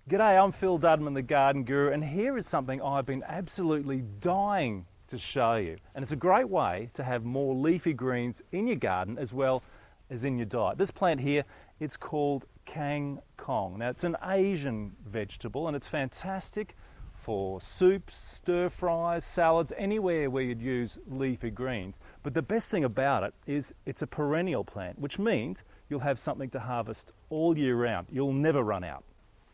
G'day, I'm Phil Dudman, the Garden Guru, and here is something I've been absolutely dying to show you. And it's a great way to have more leafy greens in your garden as well as in your diet. This plant here, it's called kang. Now it's an Asian vegetable and it's fantastic for soups, stir fries, salads, anywhere where you'd use leafy greens. But the best thing about it is it's a perennial plant, which means you'll have something to harvest all year round. You'll never run out.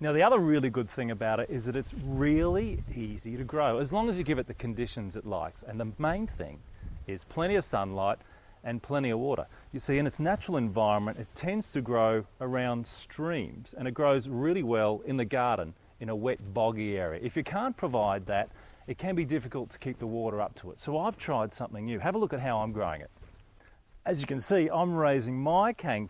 Now the other really good thing about it is that it's really easy to grow as long as you give it the conditions it likes. And the main thing is plenty of sunlight and plenty of water. You see, in its natural environment, it tends to grow around streams and it grows really well in the garden in a wet, boggy area. If you can't provide that, it can be difficult to keep the water up to it. So I've tried something new. Have a look at how I'm growing it. As you can see, I'm raising my kang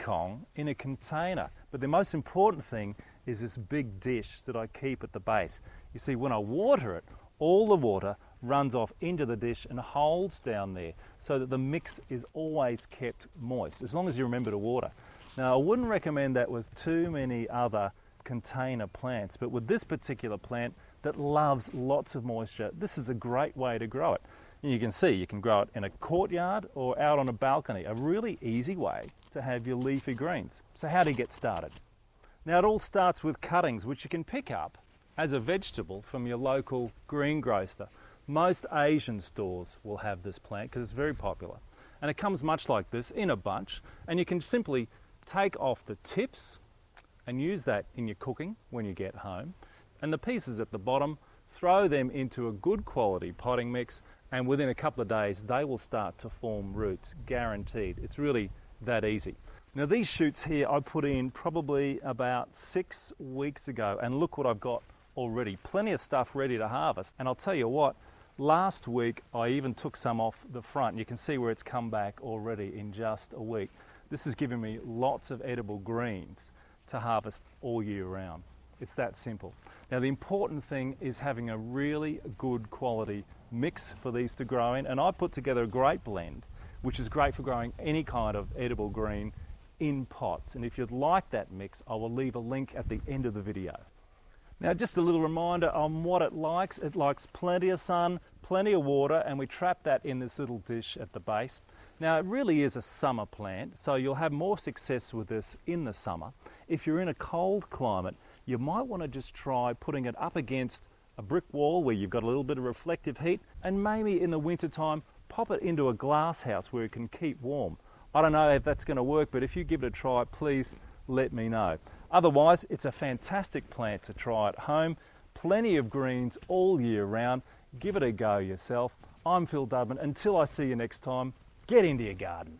in a container, but the most important thing is this big dish that I keep at the base. You see, when I water it, all the water runs off into the dish and holds down there so that the mix is always kept moist, as long as you remember to water. Now, I wouldn't recommend that with too many other container plants, but with this particular plant that loves lots of moisture, this is a great way to grow it. And you can see, you can grow it in a courtyard or out on a balcony, a really easy way to have your leafy greens. So how do you get started? Now it all starts with cuttings, which you can pick up as a vegetable from your local greengrocer. Most Asian stores will have this plant because it's very popular. And it comes much like this in a bunch, and you can simply take off the tips and use that in your cooking when you get home. And the pieces at the bottom, throw them into a good quality potting mix, and within a couple of days they will start to form roots, guaranteed. It's really that easy. Now these shoots here I put in probably about 6 weeks ago, and look what I've got already. Plenty of stuff ready to harvest. And I'll tell you what, last week I even took some off the front. You can see where it's come back already in just a week. This has given me lots of edible greens to harvest all year round. It's that simple. Now the important thing is having a really good quality mix for these to grow in, and I put together a great blend which is great for growing any kind of edible green in pots. And if you'd like that mix, I will leave a link at the end of the video. Now just a little reminder on what it likes. It likes plenty of sun, plenty of water, and we trap that in this little dish at the base. Now it really is a summer plant, so you'll have more success with this in the summer. If you're in a cold climate, you might want to just try putting it up against a brick wall where you've got a little bit of reflective heat, and maybe in the winter time pop it into a glass house where it can keep warm. I don't know if that's going to work, but if you give it a try, please let me know. Otherwise, it's a fantastic plant to try at home. Plenty of greens all year round. Give it a go yourself. I'm Phil Dudman. Until I see you next time, get into your garden.